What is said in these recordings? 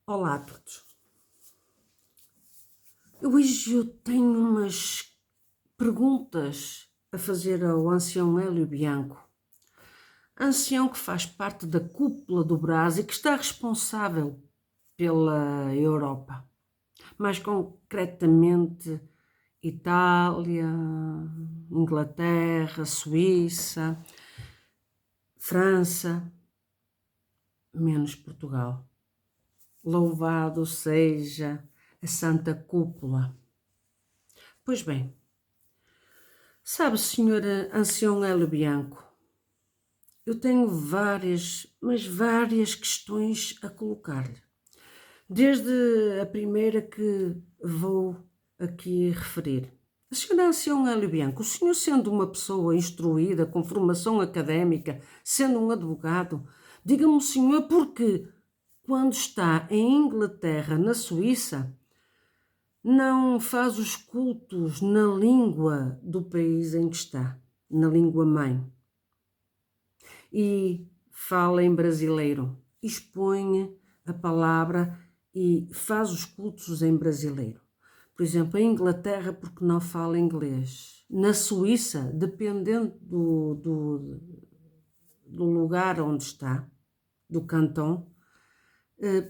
Olá a todos. Hoje eu tenho umas perguntas a fazer ao ancião Hélio Bianco. Ancião que faz parte da cúpula do Brás e que está responsável pela Europa. Mais concretamente, Itália, Inglaterra, Suíça, França, menos Portugal. Louvado seja a Santa Cúpula. Pois bem, sabe, senhora ancião Hélio Bianco, eu tenho várias questões a colocar-lhe. Desde a primeira que vou aqui referir. A senhora ancião Hélio Bianco, o senhor sendo uma pessoa instruída, com formação académica, sendo um advogado, diga-me o senhor porque quando está em Inglaterra, na Suíça, não faz os cultos na língua do país em que está, na língua mãe. E fala em brasileiro, expõe a palavra e faz os cultos em brasileiro. Por exemplo, em Inglaterra, porque não fala inglês. Na Suíça, dependendo do lugar onde está, do cantão,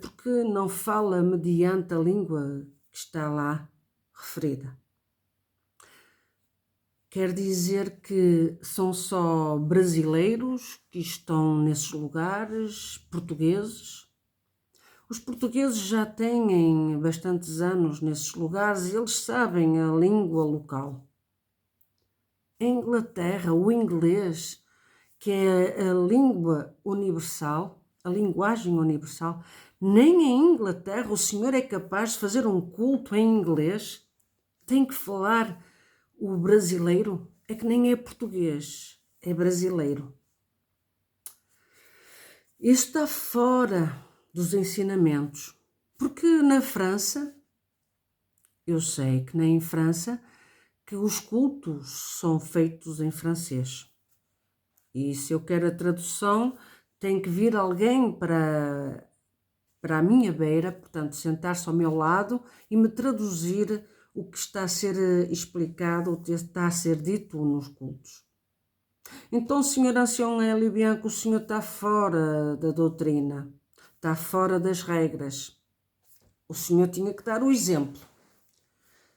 porque não fala mediante a língua que está lá referida. Quer dizer que são só brasileiros que estão nesses lugares, portugueses. Os portugueses já têm bastantes anos nesses lugares e eles sabem a língua local. Em Inglaterra, o inglês, que é a língua universal, a linguagem universal, nem em Inglaterra o senhor é capaz de fazer um culto em inglês. Tem que falar o brasileiro, é que nem é português, é brasileiro. Isso está fora dos ensinamentos, porque na França, eu sei que nem em França, que os cultos são feitos em francês. E se eu quero a tradução, tem que vir alguém para a minha beira, portanto, sentar-se ao meu lado e me traduzir o que está a ser explicado, o que está a ser dito nos cultos. Então, senhor ancião Hélio Bianco, o senhor está fora da doutrina, está fora das regras. O senhor tinha que dar o exemplo.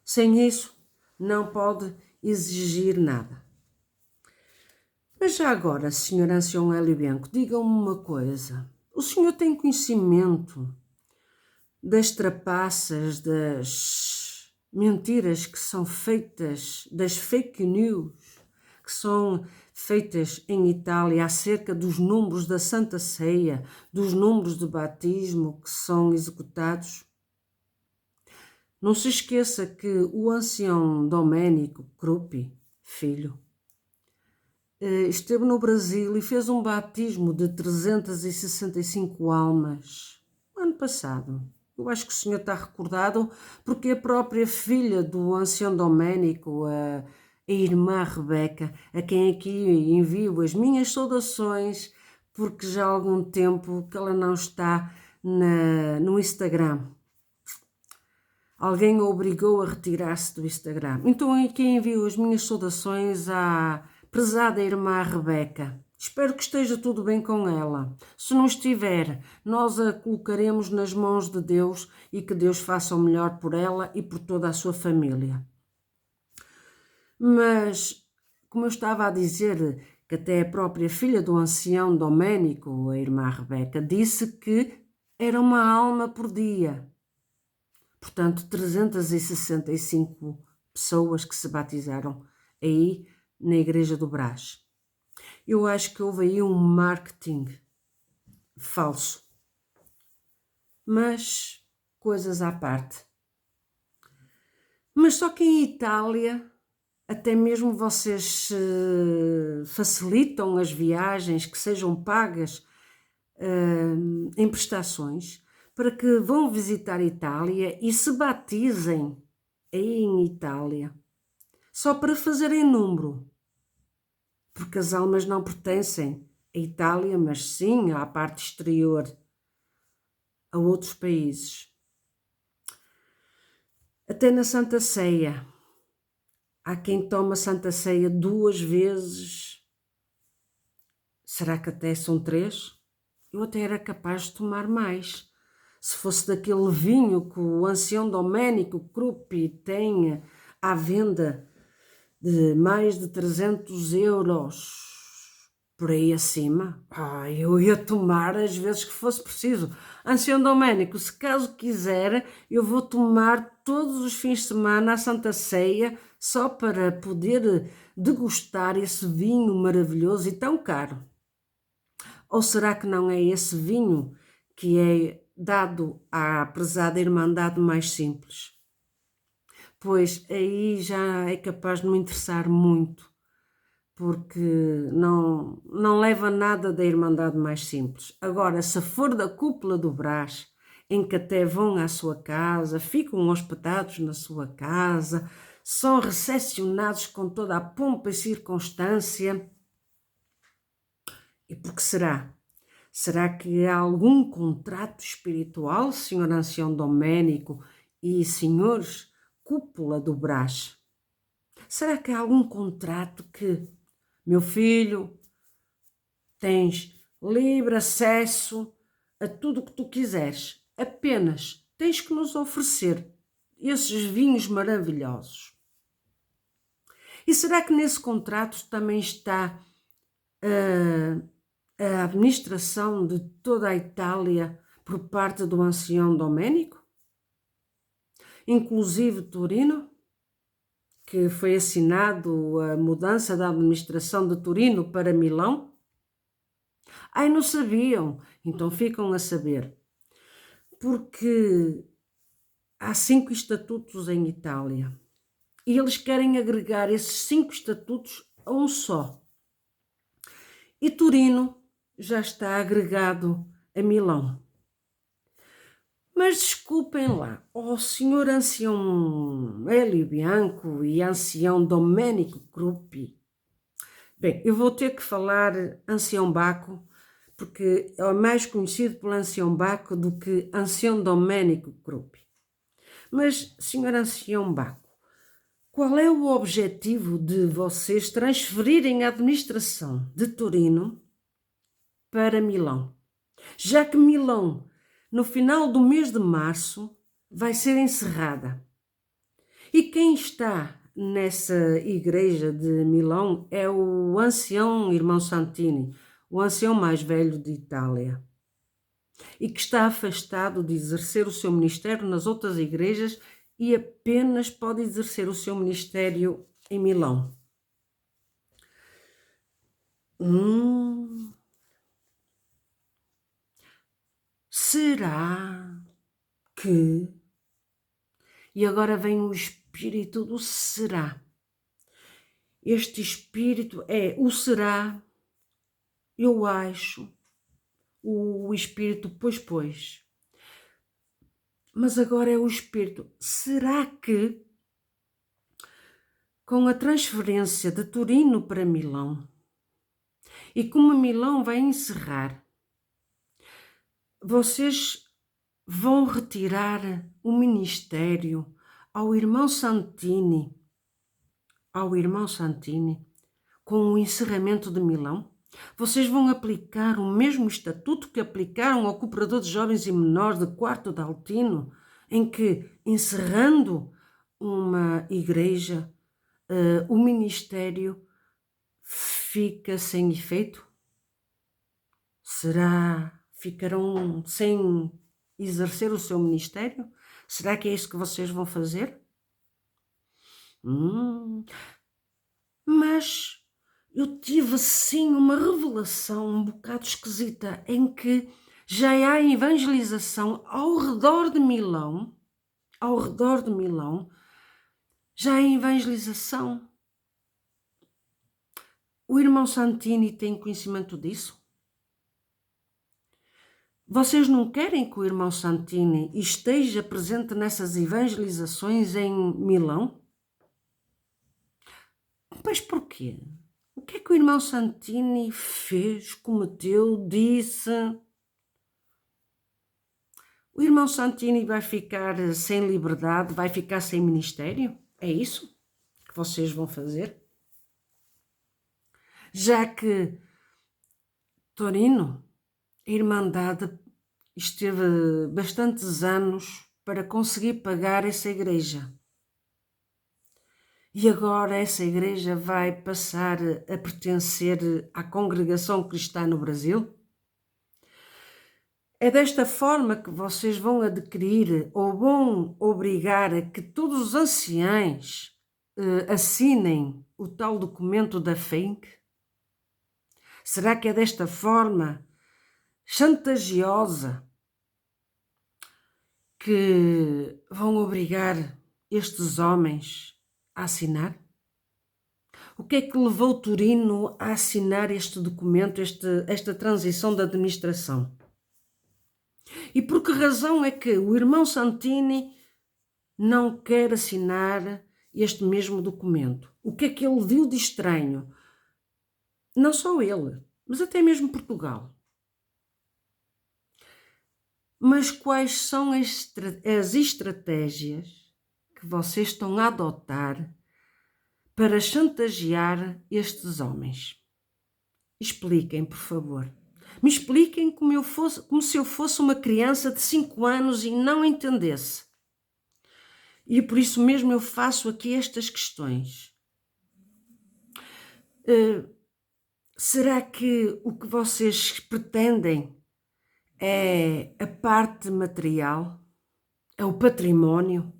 Sem isso, não pode exigir nada. Mas já agora, senhor ancião Hélio Bianco, diga-me uma coisa. O senhor tem conhecimento das trapaças, das mentiras que são feitas, das fake news que são feitas em Itália acerca dos números da Santa Ceia, dos números de batismo que são executados? Não se esqueça que o ancião Domênico Cruppi, filho, esteve no Brasil e fez um batismo de 365 almas no ano passado. Eu acho que o senhor está recordado porque a própria filha do ancião Domênico, a irmã Rebeca, a quem aqui envio as minhas saudações, porque já há algum tempo que ela não está no Instagram. Alguém a obrigou a retirar-se do Instagram. Então aqui envio as minhas saudações à prezada irmã Rebeca. Espero que esteja tudo bem com ela. Se não estiver, nós a colocaremos nas mãos de Deus e que Deus faça o melhor por ela e por toda a sua família. Mas, como eu estava a dizer, que até a própria filha do ancião Domênico, a irmã Rebeca, disse que era uma alma por dia. Portanto, 365 pessoas que se batizaram aí na Igreja do Brás. Eu acho que houve aí um marketing falso. Mas, coisas à parte. Mas só que em Itália, até mesmo vocês facilitam as viagens que sejam pagas em prestações para que vão visitar Itália e se batizem aí em Itália, só para fazerem número. Porque as almas não pertencem à Itália, mas sim à parte exterior. a outros países. Até na Santa Ceia, há quem toma Santa Ceia 2 vezes. Será que até são 3? Eu até era capaz de tomar mais. Se fosse daquele vinho que o ancião Domenico Cruppi tem à venda de mais de 300 euros por aí acima, eu ia tomar as vezes que fosse preciso. Ancião Domenico, se caso quiser, eu vou tomar todos os fins de semana a Santa Ceia só para poder degustar esse vinho maravilhoso e tão caro. Ou será que não é esse vinho que é dado à prezada Irmandade mais simples? Pois aí já é capaz de me interessar muito, porque não leva nada da Irmandade mais simples. Agora, se for da Cúpula do Brás, em que até vão à sua casa, ficam hospedados na sua casa, são recepcionados com toda a pompa e circunstância, e por que será? Será que há algum contrato espiritual, senhor ancião Domênico e senhores Cúpula do Brás? Será que há algum contrato que, meu filho, tens livre acesso a tudo o que tu quiseres, apenas tens que nos oferecer esses vinhos maravilhosos? E será que nesse contrato também está a administração de toda a Itália por parte do ancião Domênico, inclusive Turino, que foi assinado a mudança da administração de Turino para Milão? Ai, não sabiam, então ficam a saber, porque há 5 estatutos em Itália e eles querem agregar esses 5 estatutos a um só. E Turino já está agregado a Milão. Mas desculpem lá, senhor ancião Hélio Bianco e ancião Domênico Cruppi. Bem, eu vou ter que falar ancião Baco, porque é mais conhecido por ancião Baco do que ancião Domênico Cruppi. Mas, senhor ancião Baco, qual é o objetivo de vocês transferirem a administração de Turino para Milão? Já que Milão, no final do mês de março, vai ser encerrada. E quem está nessa igreja de Milão é o ancião irmão Santini, o ancião mais velho de Itália, e que está afastado de exercer o seu ministério nas outras igrejas e apenas pode exercer o seu ministério em Milão. Será que... E agora vem o espírito do será. Este espírito é o será, eu acho, o espírito pois. Mas agora é o espírito. Será que com a transferência de Turino para Milão, e como Milão vai encerrar, vocês vão retirar o ministério ao irmão Santini, com o encerramento de Milão? Vocês vão aplicar o mesmo estatuto que aplicaram ao cooperador de jovens e menores de Quarto de Altino, em que, encerrando uma igreja, o ministério fica sem efeito? Ficarão sem exercer o seu ministério? Será que é isso que vocês vão fazer? Mas eu tive sim uma revelação um bocado esquisita, em que já há evangelização ao redor de Milão, já há evangelização. O irmão Santini tem conhecimento disso? Vocês não querem que o irmão Santini esteja presente nessas evangelizações em Milão? Mas porquê? O que é que o irmão Santini fez, cometeu, disse? O irmão Santini vai ficar sem liberdade, vai ficar sem ministério? É isso que vocês vão fazer? Já que Torino, a Irmandade, esteve bastantes anos para conseguir pagar essa igreja. E agora essa igreja vai passar a pertencer à Congregação Cristã no Brasil? É desta forma que vocês vão adquirir ou vão obrigar a que todos os anciães assinem o tal documento da FEINC? Será que é desta forma chantagiosa que vão obrigar estes homens a assinar? O que é que levou Torino a assinar este documento, esta transição da administração? E por que razão é que o irmão Santini não quer assinar este mesmo documento? O que é que ele viu de estranho? Não só ele, mas até mesmo Portugal. Mas quais são as estratégias que vocês estão a adotar para chantagear estes homens? Expliquem, por favor. Me expliquem como se eu fosse uma criança de 5 anos e não entendesse. E por isso mesmo eu faço aqui estas questões. Será que o que vocês pretendem é a parte material? É o património?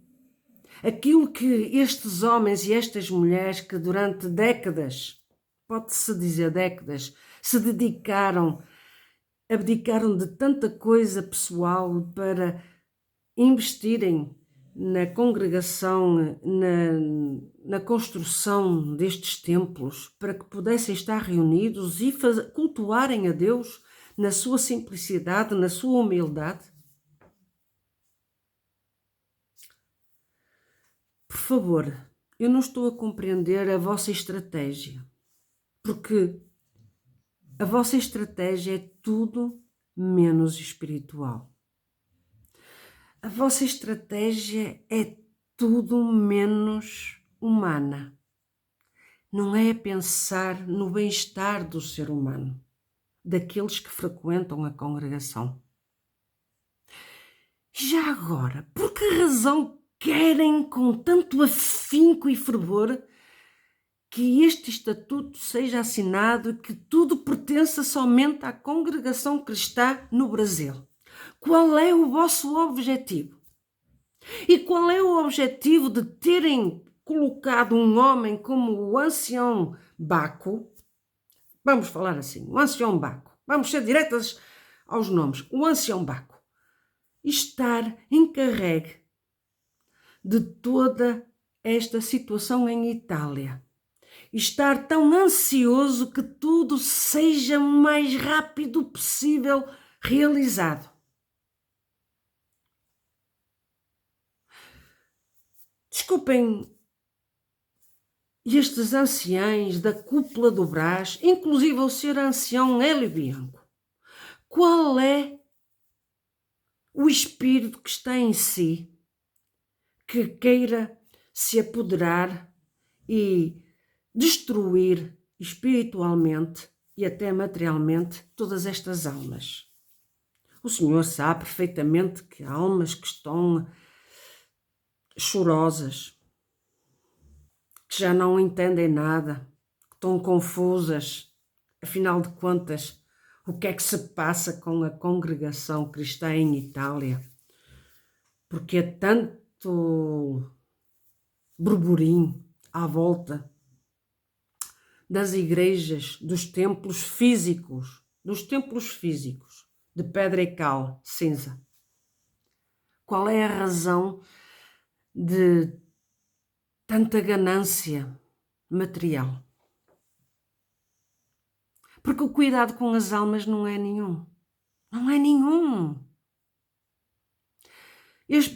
Aquilo que estes homens e estas mulheres que durante décadas, pode-se dizer décadas, se abdicaram de tanta coisa pessoal para investirem na congregação, na construção destes templos, para que pudessem estar reunidos e cultuarem a Deus na sua simplicidade, na sua humildade? Por favor, eu não estou a compreender a vossa estratégia, porque a vossa estratégia é tudo menos espiritual. A vossa estratégia é tudo menos humana. Não é pensar no bem-estar do ser humano, daqueles que frequentam a congregação. Já agora, por que razão querem com tanto afinco e fervor que este estatuto seja assinado e que tudo pertença somente à congregação cristã no Brasil? Qual é o vosso objetivo? E qual é o objetivo de terem colocado um homem como o ancião Baco? Vamos falar assim, o ancião Baco. Vamos ser diretas aos nomes. O ancião Baco estar encarregue de toda esta situação em Itália. Estar tão ansioso que tudo seja o mais rápido possível realizado. Desculpem, estes anciães da cúpula do Brás, inclusive o ser ancião Hélio Bianco, qual é o espírito que está em si que queira se apoderar e destruir espiritualmente e até materialmente todas estas almas? O Senhor sabe perfeitamente que há almas que estão chorosas, que já não entendem nada, que estão confusas. Afinal de contas, o que é que se passa com a congregação cristã em Itália? Porque é tanto burburinho à volta das igrejas, dos templos físicos de pedra e cal, cinza. Qual é a razão de tanta ganância material? Porque o cuidado com as almas não é nenhum. Não é nenhum.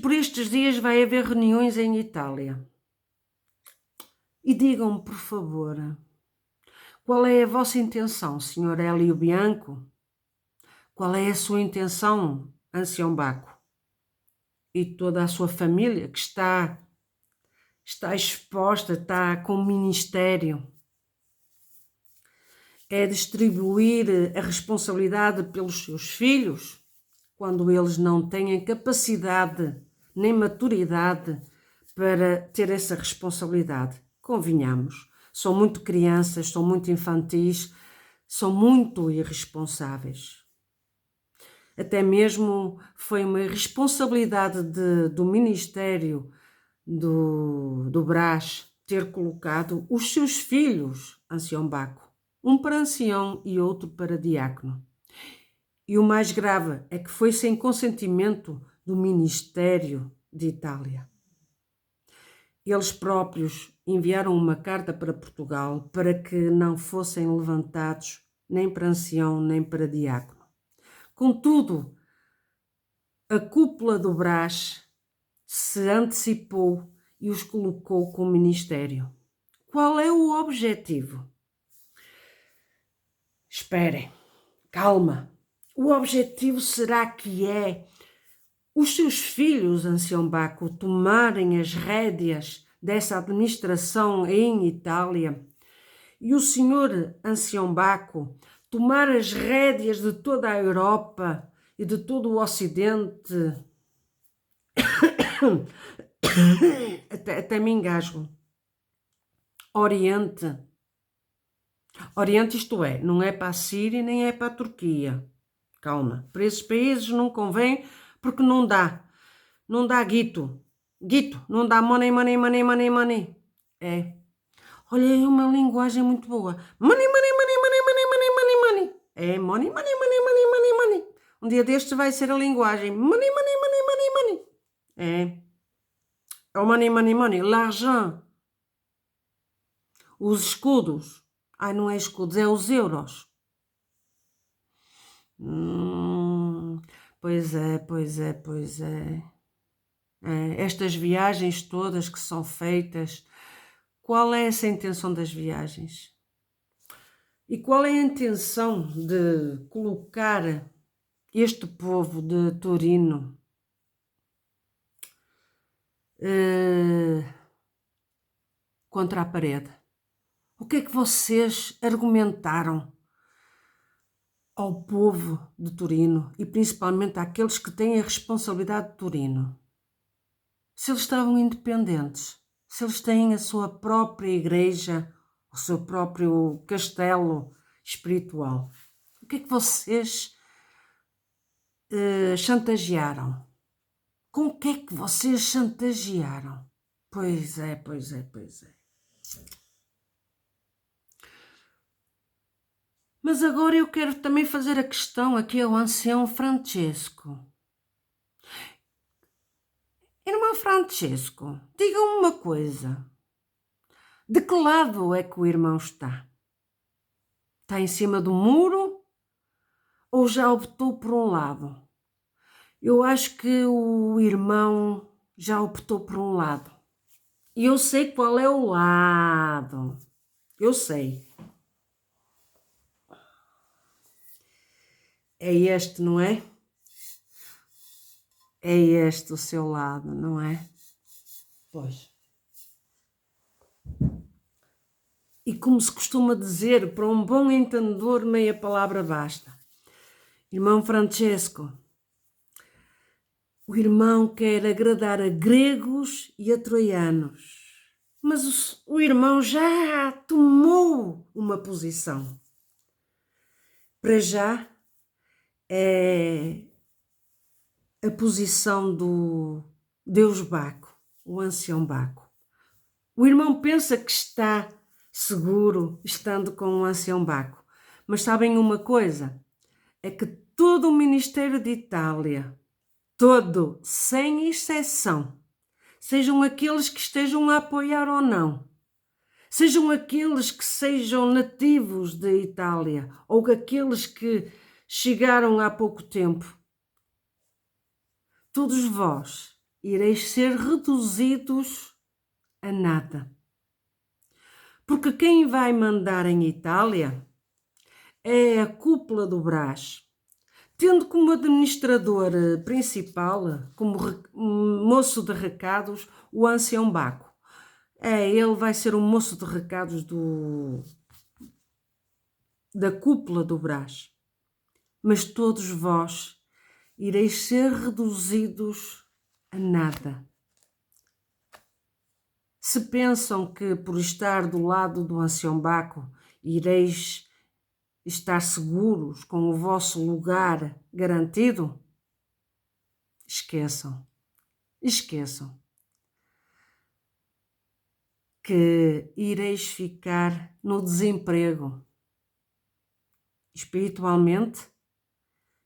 Por estes dias vai haver reuniões em Itália. E digam-me, por favor, qual é a vossa intenção, Sr. Hélio Bianco? Qual é a sua intenção, ancião Baco? e toda a sua família que está exposta, está com ministério. É distribuir a responsabilidade pelos seus filhos quando eles não têm capacidade nem maturidade para ter essa responsabilidade. Convenhamos, são muito crianças, são muito infantis, são muito irresponsáveis. Até mesmo foi uma irresponsabilidade do Ministério do Brás ter colocado os seus filhos ancião Baco, um para ancião e outro para diácono. E o mais grave é que foi sem consentimento do Ministério de Itália. Eles próprios enviaram uma carta para Portugal para que não fossem levantados nem para ancião nem para diácono. Contudo, a cúpula do Brás se antecipou e os colocou com o ministério. Qual é o objetivo? Esperem, calma. O objetivo será que é os seus filhos, ancião Baco, tomarem as rédeas dessa administração em Itália e o senhor ancião Baco tomar as rédeas de toda a Europa e de todo o Ocidente. até me engasgo. Oriente, isto é, não é para a Síria nem é para a Turquia. Calma, para esses países não convém porque não dá guito, não dá money. É, olha, é uma linguagem muito boa. Money. É, money. Um dia destes vai ser a linguagem. Money. É o money. L'argent. Os escudos. Ai, não é escudos, é os euros. Pois é. Estas viagens todas que são feitas, qual é essa intenção das viagens? E qual é a intenção de colocar este povo de Torino contra a parede? O que é que vocês argumentaram ao povo de Torino e principalmente àqueles que têm a responsabilidade de Torino? Se eles estavam independentes, se eles têm a sua própria igreja, o seu próprio castelo espiritual, o que é que vocês chantagearam? Com o que é que vocês chantagearam? Pois é. Mas agora eu quero também fazer a questão aqui ao ancião Francesco. Irmão Francesco, diga-me uma coisa. De que lado é que o irmão está? Está em cima do muro ou já optou por um lado? Eu acho que o irmão já optou por um lado. E eu sei qual é o lado. Eu sei. É este, não é? É este o seu lado, não é? Pois. E como se costuma dizer, para um bom entendedor, meia palavra basta. Irmão Francesco, o irmão quer agradar a gregos e a troianos, mas o irmão já tomou uma posição. Para já é a posição do Deus Baco, o ancião Baco. O irmão pensa que está seguro estando com o ancião Baco, mas sabem uma coisa? É que todo o Ministério de Itália, todo, sem exceção, sejam aqueles que estejam a apoiar ou não, sejam aqueles que sejam nativos da Itália ou aqueles que chegaram há pouco tempo, todos vós ireis ser reduzidos a nada. Porque quem vai mandar em Itália é a cúpula do Brás. tendo como administrador principal, como moço de recados, o ancião Baco. Ele vai ser o moço de recados da cúpula do Brás. Mas todos vós ireis ser reduzidos a nada. Se pensam que por estar do lado do ancião Baco ireis estar seguros com o vosso lugar garantido, esqueçam que ireis ficar no desemprego, espiritualmente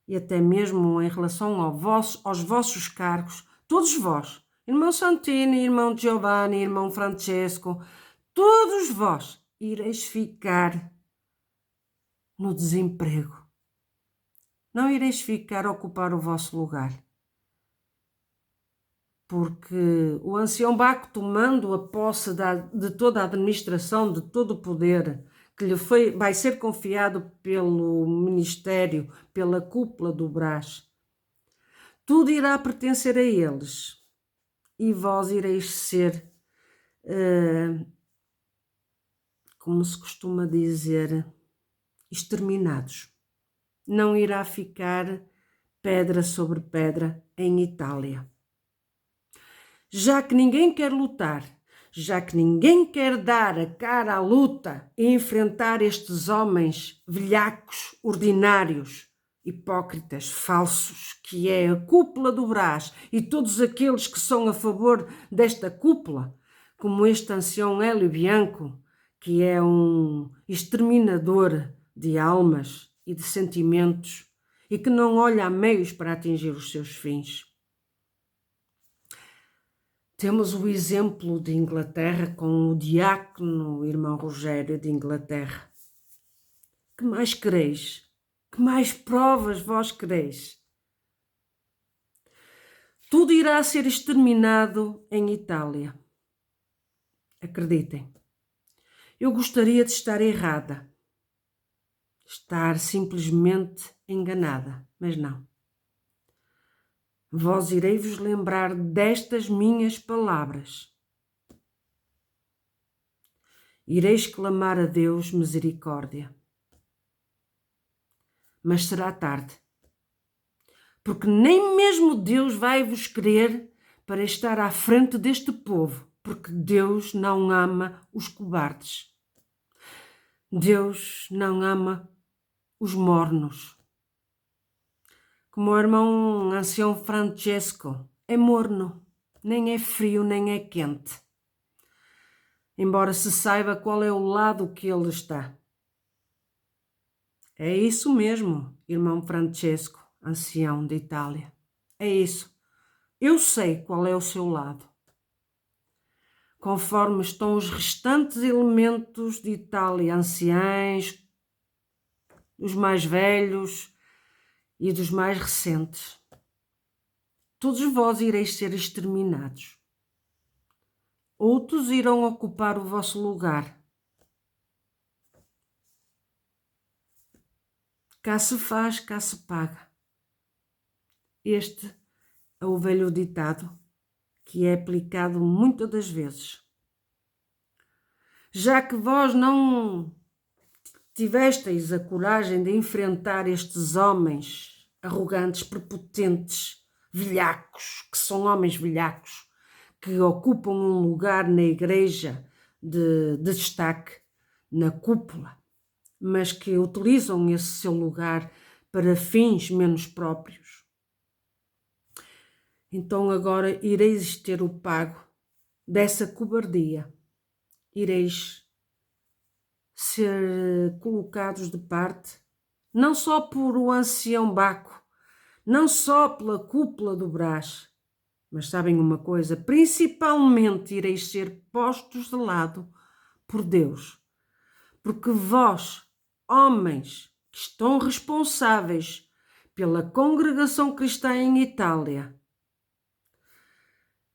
e até mesmo em relação aos vossos cargos, todos vós, irmão Santini, irmão Giovanni, irmão Francesco, todos vós ireis ficar no desemprego. Não ireis ficar a ocupar o vosso lugar. Porque o ancião Baco, tomando a posse de toda a administração, de todo o poder que lhe vai ser confiado pelo ministério, pela cúpula do Brás, tudo irá pertencer a eles e vós ireis ser, como se costuma dizer, exterminados. Não irá ficar pedra sobre pedra em Itália. Já que ninguém quer lutar, já que ninguém quer dar a cara à luta e enfrentar estes homens velhacos, ordinários, hipócritas, falsos, que é a cúpula do Brás e todos aqueles que são a favor desta cúpula, como este ancião Hélio Bianco, que é um exterminador de almas e de sentimentos e que não olha a meios para atingir os seus fins. Temos o exemplo de Inglaterra com o diácono irmão Rogério de Inglaterra. Que mais quereis? Que mais provas vós quereis? Tudo irá ser exterminado em Itália. Acreditem. Eu gostaria de estar errada. Estar simplesmente enganada, mas não. Vós irei-vos lembrar destas minhas palavras. Ireis clamar a Deus misericórdia. Mas será tarde. Porque nem mesmo Deus vai vos querer para estar à frente deste povo, porque Deus não ama os cobardes. Deus não ama os mornos. Como o irmão ancião Francesco, é morno, nem é frio, nem é quente. Embora se saiba qual é o lado que ele está. É isso mesmo, irmão Francesco, ancião de Itália. É isso. Eu sei qual é o seu lado. Conforme estão os restantes elementos de Itália, anciães, os mais velhos e dos mais recentes. Todos vós ireis ser exterminados. Outros irão ocupar o vosso lugar. Cá se faz, cá se paga. Este é o velho ditado que é aplicado muitas das vezes. Já que vós não tivesteis a coragem de enfrentar estes homens arrogantes, prepotentes, velhacos, que são homens velhacos, que ocupam um lugar na igreja de destaque, na cúpula, mas que utilizam esse seu lugar para fins menos próprios. Então agora ireis ter o pago dessa cobardia. Ireis ser colocados de parte, não só por o ancião Baco, não só pela cúpula do Brás, mas sabem uma coisa? Principalmente ireis ser postos de lado por Deus. Porque vós, homens que estão responsáveis pela congregação cristã em Itália,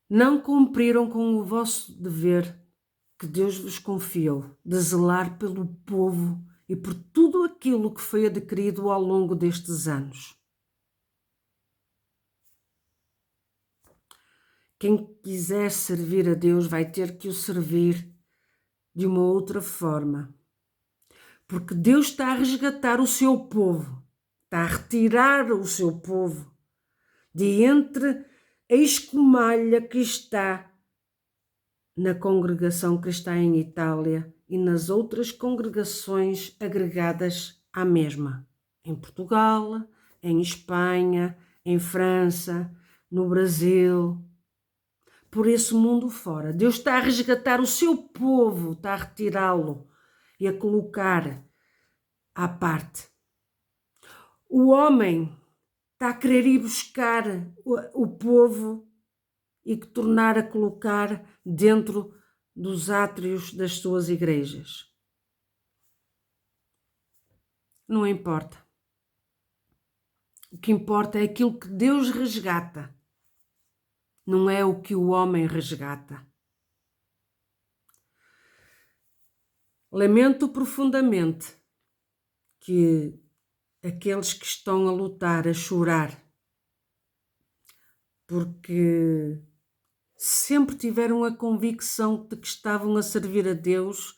não cumpriram com o vosso dever que Deus vos confiou de zelar pelo povo e por tudo aquilo que foi adquirido ao longo destes anos. quem quiser servir a Deus vai ter que o servir de uma outra forma. Porque Deus está a resgatar o seu povo, está a retirar o seu povo de entre a escumalha que está na congregação cristã em Itália e nas outras congregações agregadas à mesma, em Portugal, em Espanha, em França, no Brasil, por esse mundo fora. Deus está a resgatar o seu povo, está a retirá-lo e a colocar à parte. O homem está a querer ir buscar o povo e tornar a colocar dentro dos átrios das suas igrejas. Não importa. O que importa é aquilo que Deus resgata, não é o que o homem resgata. Lamento profundamente que aqueles que estão a lutar, a chorar, porque sempre tiveram a convicção de que estavam a servir a Deus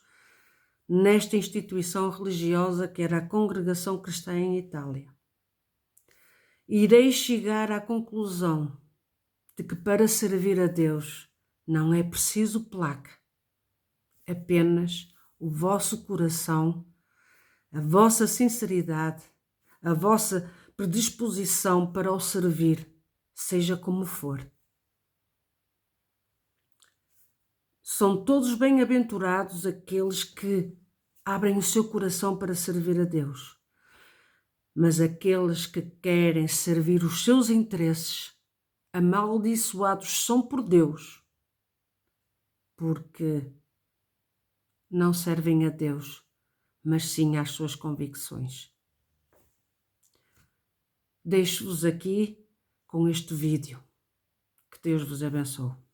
nesta instituição religiosa que era a Congregação Cristã em Itália. Irei chegar à conclusão de que para servir a Deus não é preciso placa, apenas o vosso coração, a vossa sinceridade, a vossa predisposição para o servir, seja como for. São todos bem-aventurados aqueles que abrem o seu coração para servir a Deus. Mas aqueles que querem servir os seus interesses, amaldiçoados são por Deus, porque não servem a Deus, mas sim às suas convicções. Deixo-vos aqui com este vídeo. Que Deus vos abençoe.